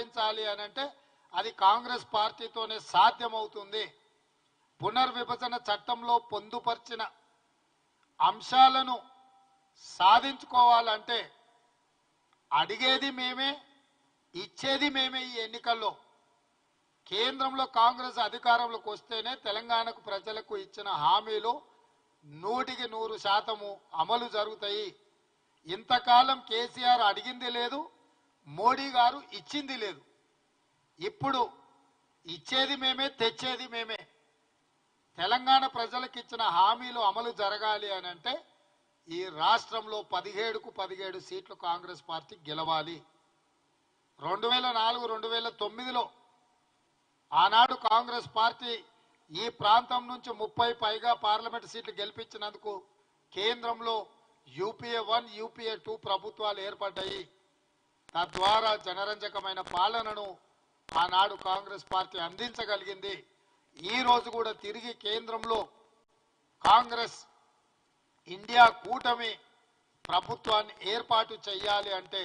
పరిష్కరించాలి అని అంటే అది కాంగ్రెస్ పార్టీతోనే సాధ్యమవుతుంది. పునర్విభజన చట్టంలో పొందుపరిచిన అంశాలను సాధించుకోవాలంటే అడిగేది మేమే, ఇచ్చేది మేమే. ఈ ఎన్నికల్లో కేంద్రంలో కాంగ్రెస్ అధికారంలోకి వస్తేనే తెలంగాణకు ప్రజలకు ఇచ్చిన హామీలు 100% అమలు జరుగుతాయి. ఇంతకాలం కేసీఆర్ అడిగింది లేదు, మోడీ గారు ఇచ్చింది లేదు. ఇప్పుడు ఇచ్చేది మేమే, తెచ్చేది మేమే. తెలంగాణ ప్రజలకు ఇచ్చిన హామీలు అమలు జరగాలి అని అంటే ఈ రాష్ట్రంలో 17కు 17 సీట్లు కాంగ్రెస్ పార్టీ గెలవాలి. 2004, 2009లో ఆనాడు కాంగ్రెస్ పార్టీ ఈ ప్రాంతం నుంచి 30 పైగా పార్లమెంట్ సీట్లు గెలిపించినందుకు కేంద్రంలో యూపీఏ 1, యూపీఏ 2 ప్రభుత్వాలు ఏర్పడ్డాయి. తద్వారా జనరంజకమైన పాలనను ఆనాడు కాంగ్రెస్ పార్టీ అందించగలిగింది. ఈ రోజు కూడా తిరిగి కేంద్రంలో కాంగ్రెస్ ఇండియా కూటమి ప్రభుత్వాన్ని ఏర్పాటు చేయాలి అంటే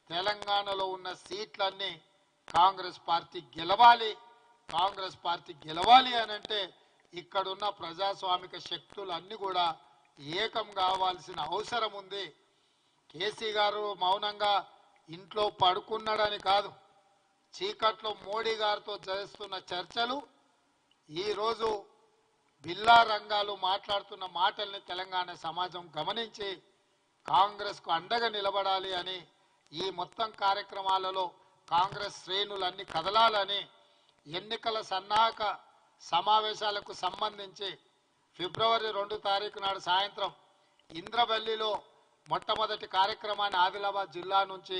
తెలంగాణలో ఉన్న సీట్లన్నీ కాంగ్రెస్ పార్టీ గెలవాలి. కాంగ్రెస్ పార్టీ గెలవాలి అని అంటే ఇక్కడున్న ప్రజాస్వామిక శక్తులన్నీ కూడా ఏకం కావాల్సిన అవసరం ఉంది. కేసీ గారు మౌనంగా ఇంట్లో పడుకున్నాడని కాదు, చీకట్లో మోడీ గారితో చేస్తున్న చర్చలు ఈరోజు బిల్లా రంగాలు మాట్లాడుతున్న మాటల్ని తెలంగాణ సమాజం గమనించి కాంగ్రెస్కు అండగా నిలబడాలి అని ఈ మొత్తం కార్యక్రమాలలో కాంగ్రెస్ శ్రేణులన్నీ కదలాలని ఎన్నికల సన్నాహక సమావేశాలకు సంబంధించి ఫిబ్రవరి 2 తారీఖు నాడు సాయంత్రం ఇంద్రవెల్లిలో మొట్టమొదటి కార్యక్రమాన్ని ఆదిలాబాద్ జిల్లా నుంచి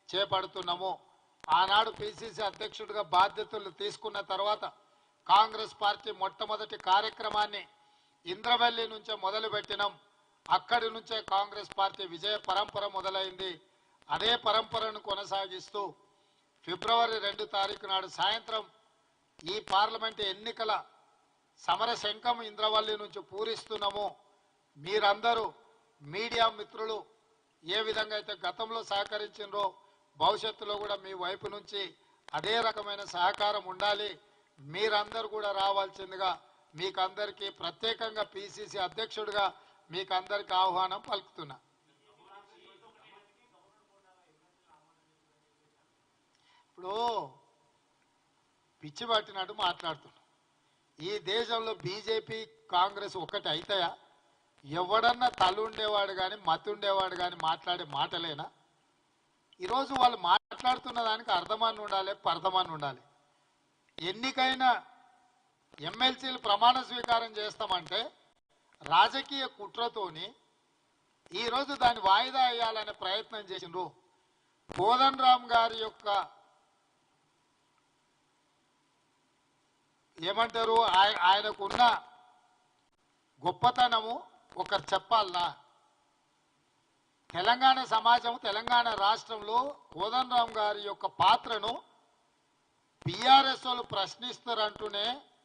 చేపడుతున్నాము. ఆనాడు పిసిసి అధ్యక్షుడిగా బాధ్యతలు తీసుకున్న తర్వాత కాంగ్రెస్ పార్టీ మొట్టమొదటి కార్యక్రమాన్ని ఇంద్రవెల్లి నుంచే మొదలుపెట్టినాం. అక్కడి నుంచే కాంగ్రెస్ పార్టీ విజయ పరంపర మొదలైంది. అదే పరంపరను కొనసాగిస్తూ ఫిబ్రవరి 2 తారీఖు నాడు సాయంత్రం ఈ పార్లమెంట్ ఎన్నికల సమర శంఖం ఇంద్రవల్లి నుంచి పూరిస్తున్నాము. మీరందరూ మీడియా మిత్రులు ఏ విధంగా అయితే గతంలో సహకరించినరో భవిష్యత్తులో కూడా మీ వైపు నుంచి అదే రకమైన సహకారం ఉండాలి. మీరందరూ కూడా రావాల్సిందిగా మీకందరికీ ప్రత్యేకంగా పిసిసి అధ్యక్షుడిగా మీకందరికీ ఆహ్వానం పలుకుతున్నా. ఇప్పుడు పిచ్చి పట్టినట్టు మాట్లాడుతున్నా. ఈ దేశంలో బీజేపీ కాంగ్రెస్ ఒకటి అవుతాయా? ఎవడన్నా తలుండేవాడు కానీ మతుండేవాడు కానీ మాట్లాడే మాటలేనా? ఈరోజు వాళ్ళు మాట్లాడుతున్న దానికి అర్థమాన్ని ఉండాలి, పర్థమాన్ని ఉండాలి. ఎన్నికైన ఎమ్మెల్సీలు ప్రమాణ స్వీకారం చేస్తామంటే రాజకీయ కుట్రతోని ఈరోజు దాన్ని వాయిదా వేయాలనే ప్రయత్నం చేసిండ్రు. కోదండరామ్ గారి యొక్క ఏమంటారు, ఆయనకున్న గొప్పతనము ఒకరు చెప్పాలనా? తెలంగాణ సమాజం, తెలంగాణ రాష్ట్రంలో కోదండరామ్ గారి యొక్క పాత్రను బీఆర్ఎస్ వాళ్ళు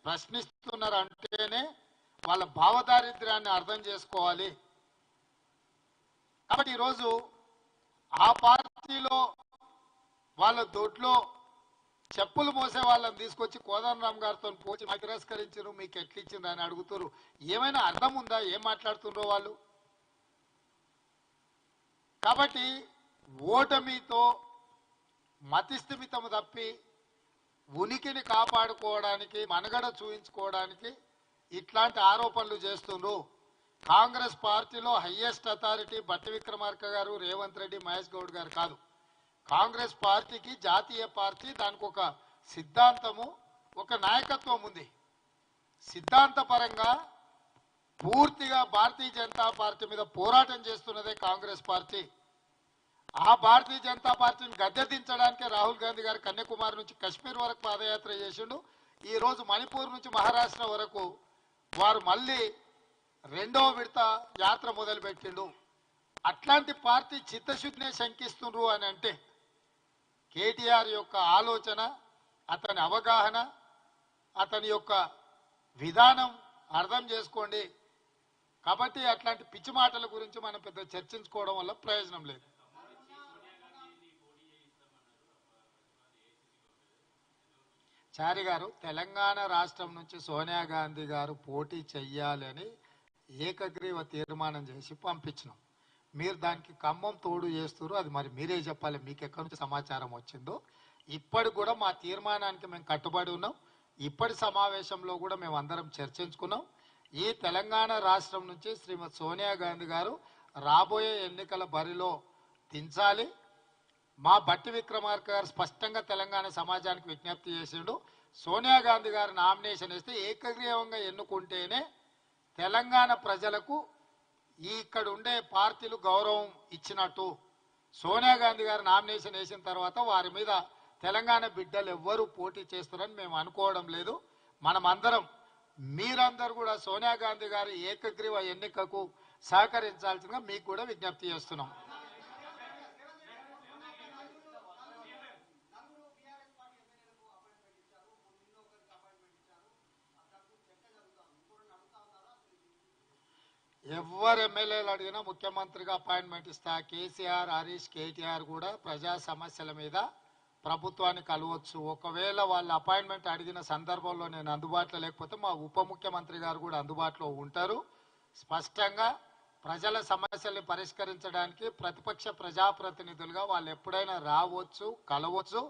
ప్రశ్నిస్తున్నారంటేనే వాళ్ళ భావదారిద్ర్యాన్ని అర్థం చేసుకోవాలి. కాబట్టి ఈరోజు ఆ పార్టీలో వాళ్ళ దొడ్లో చెప్పులు మోసే వాళ్ళని తీసుకొచ్చి కోదండరామ్ గారితో పోచి తిరస్కరించారు, మీకు ఎట్లిచ్చింది అని అడుగుతారు. ఏమైనా అర్థం ఉందా ఏం మాట్లాడుతుండ్రో వాళ్ళు? కాబట్టి ఓటమితో మతిస్థిమితం తప్పి ఉనికిని కాపాడుకోవడానికి, మనుగడ చూయించుకోవడానికి ఇట్లాంటి ఆరోపణలు చేస్తుండ్రు. కాంగ్రెస్ పార్టీలో హైయెస్ట్ అథారిటీ బట్టి విక్రమార్క గారు, రేవంత్ రెడ్డి, మహేష్ గౌడ్ గారు కాదు. కాంగ్రెస్ పార్టీకి జాతీయ పార్టీ, దానికి ఒక సిద్ధాంతము, ఒక నాయకత్వం ఉంది. సిద్ధాంతపరంగా పూర్తిగా భారతీయ జనతా పార్టీ మీద పోరాటం చేస్తున్నదే కాంగ్రెస్ పార్టీ. ఆ భారతీయ జనతా పార్టీని గద్దెదించడానికే రాహుల్ గాంధీ గారు కన్యాకుమారి నుంచి కశ్మీర్ వరకు పాదయాత్ర చేసిండు. ఈ రోజు మణిపూర్ నుంచి మహారాష్ట్ర వరకు వారు మళ్ళీ 2వ విడత యాత్ర మొదలుపెట్టిండు. అట్లాంటి పార్టీ చిత్తశుద్ధినే శంకిస్తుండ్రు అని అంటే కేటీఆర్ యొక్క ఆలోచన, అతని అవగాహన, అతని యొక్క విధానం అర్థం చేసుకోండి. కాబట్టి అట్లాంటి పిచ్చి మాటల గురించి మనం పెద్ద చర్చించుకోవడం వల్ల ప్రయోజనం లేదు. చారి గారు, తెలంగాణ రాష్ట్రం నుంచి సోనియా గాంధీ గారు పోటీ చెయ్యాలని ఏకగ్రీవ తీర్మానం చేసి పంపించినాం. మీరు దానికి ఖమ్మం తోడు చేస్తారు, అది మరి మీరే చెప్పాలి, మీకు ఎక్కడి నుంచి సమాచారం వచ్చిందో. ఇప్పటికి కూడా మా తీర్మానానికి మేము కట్టుబడి ఉన్నాం. ఇప్పటి సమావేశంలో కూడా మేము అందరం చర్చించుకున్నాం. ఈ తెలంగాణ రాష్ట్రం నుంచి శ్రీమతి సోనియా గాంధీ గారు రాబోయే ఎన్నికల బరిలో దించాలి. మా బట్టి విక్రమార్క గారు స్పష్టంగా తెలంగాణ సమాజానికి విజ్ఞప్తి చేసిండు, సోనియా గాంధీ గారు నామినేషన్ వేస్తే ఏకగ్రీవంగా ఎన్నుకుంటేనే తెలంగాణ ప్రజలకు ఇక్కడ ఉండే పార్టీలు గౌరవం ఇచ్చినట్టు. సోనియా గాంధీ గారు నామినేషన్ వేసిన తర్వాత వారి మీద తెలంగాణ బిడ్డలు ఎవ్వరూ పోటీ చేస్తారని మేము అనుకోవడం లేదు. మనమందరం, మీరందరూ కూడా సోనియా గాంధీ గారి ఏకగ్రీవ ఎన్నికకు సహకరించాల్సిందిగా మీకు కూడా విజ్ఞప్తి చేస్తున్నాం. ఎవరు ఎమ్మెల్యేలు అడిగినా ముఖ్యమంత్రిగా అపాయింట్మెంట్ ఇస్తా. కేసీఆర్, హరీష్, కేటీఆర్ కూడా ప్రజా సమస్యల మీద ప్రభుత్వాన్ని కలవచ్చు. ఒకవేళ వాళ్ళ అపాయింట్మెంట్ అడిగిన సందర్భంలో నేను అందుబాటులో లేకపోతే మా ఉప ముఖ్యమంత్రి గారు కూడా అందుబాటులో ఉంటారు. స్పష్టంగా ప్రజల సమస్యల్ని పరిష్కరించడానికి ప్రతిపక్ష ప్రజాప్రతినిధులుగా వాళ్ళు ఎప్పుడైనా రావచ్చు, కలవచ్చు,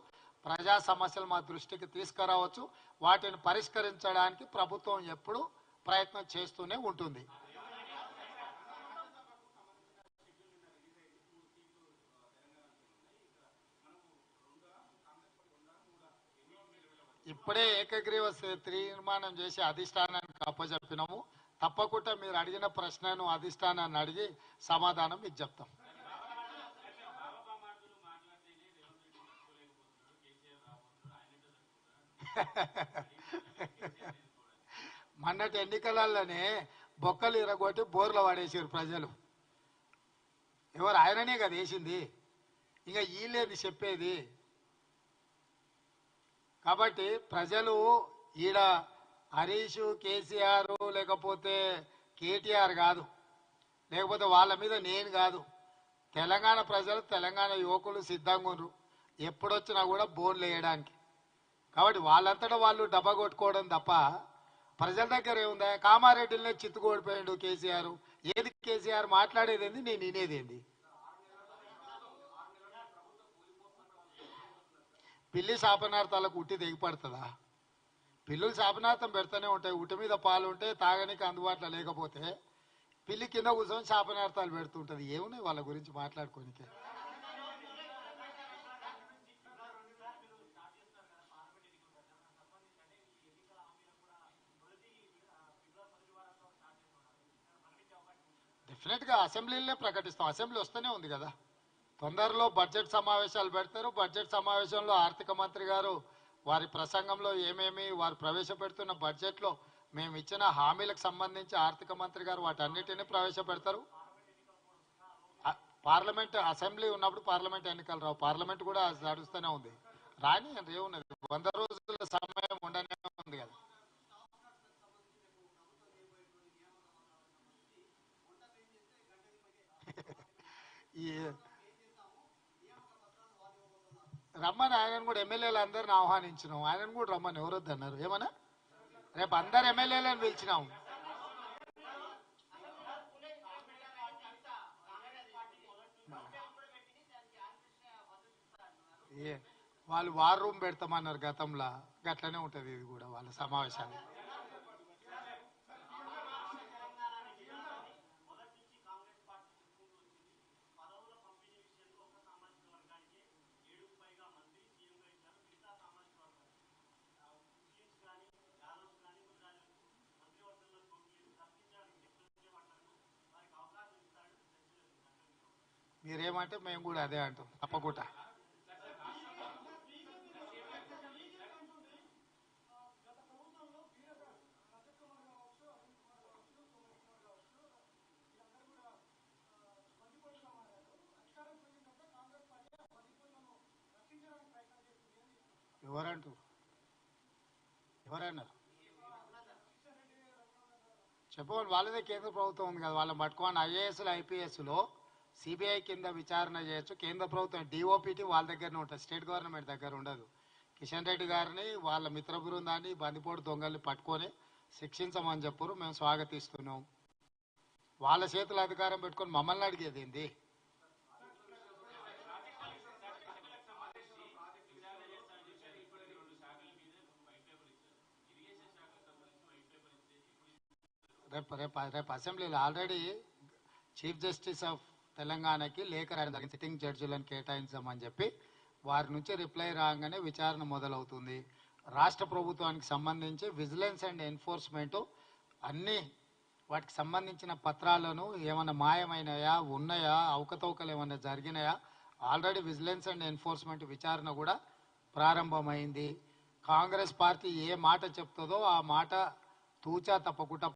ప్రజా సమస్యలు మా దృష్టికి తీసుకురావచ్చు. వాటిని పరిష్కరించడానికి ప్రభుత్వం ఎప్పుడు ప్రయత్నం చేస్తూనే ఉంటుంది. ఇప్పుడే ఏకగ్రీవ తీర్మానం చేసి అధిష్టానానికి అప్పచెప్పినాము. తప్పకుండా మీరు అడిగిన ప్రశ్నను అధిష్టానాన్ని అడిగి సమాధానం మీకు చెప్తాం. మొన్నటి ఎన్నికలలోనే బొక్కలు ఇరగొట్టి బోర్లు పడేసారు ప్రజలు. ఎవరు? ఆయననే కదా వేసింది, ఇంకా వీళ్ళేది చెప్పేది. కాబట్టి ప్రజలు ఈడ హరీష్, కేసీఆర్ లేకపోతే కేటీఆర్ కాదు, లేకపోతే వాళ్ళ మీద నేను కాదు, తెలంగాణ ప్రజలు, తెలంగాణ యువకులు సిద్ధంగా ఉన్నారు ఎప్పుడొచ్చినా కూడా బోన్లు వేయడానికి. కాబట్టి వాళ్ళంతటా వాళ్ళు డబ్బా కొట్టుకోవడం తప్ప ప్రజల దగ్గర ఏముందా? కామారెడ్డినే చిత్తుకోడిపోయాడు కేసీఆర్. ఏది కేసీఆర్ మాట్లాడేది ఏంది, నేను వినేదేంది? పిల్లి శాపనార్థాలకు ఉట్టి తెగిపడుతుందా? పిల్లులు శాపనార్థం పెడతానే ఉంటాయి. ఉట్టి మీద పాలు ఉంటే తాగడానికి అందుబాటులో లేకపోతే పిల్లి కింద కూర్చొని శాపనార్థాలు పెడుతుంటది. ఏమున్నాయి వాళ్ళ గురించి మాట్లాడుకోనికే? డెఫినెట్గా అసెంబ్లీలనే ప్రకటిస్తాం. అసెంబ్లీ వస్తూనే ఉంది కదా. తొందరలో బడ్జెట్ సమావేశాలు పెడతారు. బడ్జెట్ సమావేశంలో ఆర్థిక మంత్రి గారు వారి ప్రసంగంలో ఏమేమి వారు ప్రవేశపెడుతున్న బడ్జెట్లో మేము ఇచ్చిన హామీలకు సంబంధించి ఆర్థిక మంత్రి గారు వాటన్నిటిని ప్రవేశపెడతారు. పార్లమెంట్, అసెంబ్లీ ఉన్నప్పుడు పార్లమెంట్ ఎన్నికలు రావు. పార్లమెంట్ కూడా నడుస్తూనే ఉంది. రాని ఏమున్నది, 100 రోజుల సమయం ఉండనే ఉంది కదా. ఈ రమ్మని ఆయనను కూడా ఎమ్మెల్యేలు అందరిని ఆహ్వానించినాం. ఆయనను కూడా రమ్మని ఎవరొద్దు అన్నారు. ఏమన్నా రేపు అందరు ఎమ్మెల్యేలను పిలిచినాం. వాళ్ళు వార్ రూమ్ పెడతామన్నారు గతంలో, గట్లనే ఉంటుంది ఇది కూడా వాళ్ళ సమావేశాలు. మీరేమంటే మేము కూడా అదే అంటాం తప్పకుండా. ఎవరంటూ ఎవరన్నారు చెప్పండి. వాళ్ళదే కేంద్ర ప్రభుత్వం ఉంది కదా, వాళ్ళని పట్టుకోని ఐఏఎస్లు ఐపీఎస్లో సిబిఐ కింద విచారణ చేయొచ్చు. కేంద్ర ప్రభుత్వం డిఓపిటి వాళ్ళ దగ్గరనే ఉంటుంది, స్టేట్ గవర్నమెంట్ దగ్గర ఉండదు. కిషన్ రెడ్డి గారిని వాళ్ళ మిత్ర బృందాన్ని బందిపోటు దొంగల్ని పట్టుకొని శిక్షించమని చెప్పారు. మేము స్వాగతిస్తున్నాం. వాళ్ళ చేతుల అధికారం పెట్టుకొని మమ్మల్ని అడిగేది ఏంది? రేపు రేపు రేపు అసెంబ్లీలో ఆల్రెడీ చీఫ్ జస్టిస్ ఆఫ్ తెలంగాణకి లేఖ రాయడం జరిగింది. సిట్టింగ్ జడ్జిలను కేటాయించమని చెప్పి వారి నుంచి రిప్లై రాగానే విచారణ మొదలవుతుంది. రాష్ట్ర ప్రభుత్వానికి సంబంధించి విజిలెన్స్ అండ్ ఎన్ఫోర్స్మెంట్ అన్ని వాటికి సంబంధించిన పత్రాలను ఏమైనా మాయమైనాయా, ఉన్నాయా, అవకతవకలు ఏమైనా జరిగినాయా, ఆల్రెడీ విజిలెన్స్ అండ్ ఎన్ఫోర్స్మెంట్ విచారణ కూడా ప్రారంభమైంది. కాంగ్రెస్ పార్టీ ఏ మాట చెప్తుందో ఆ మాట తూచా తప్పకుండా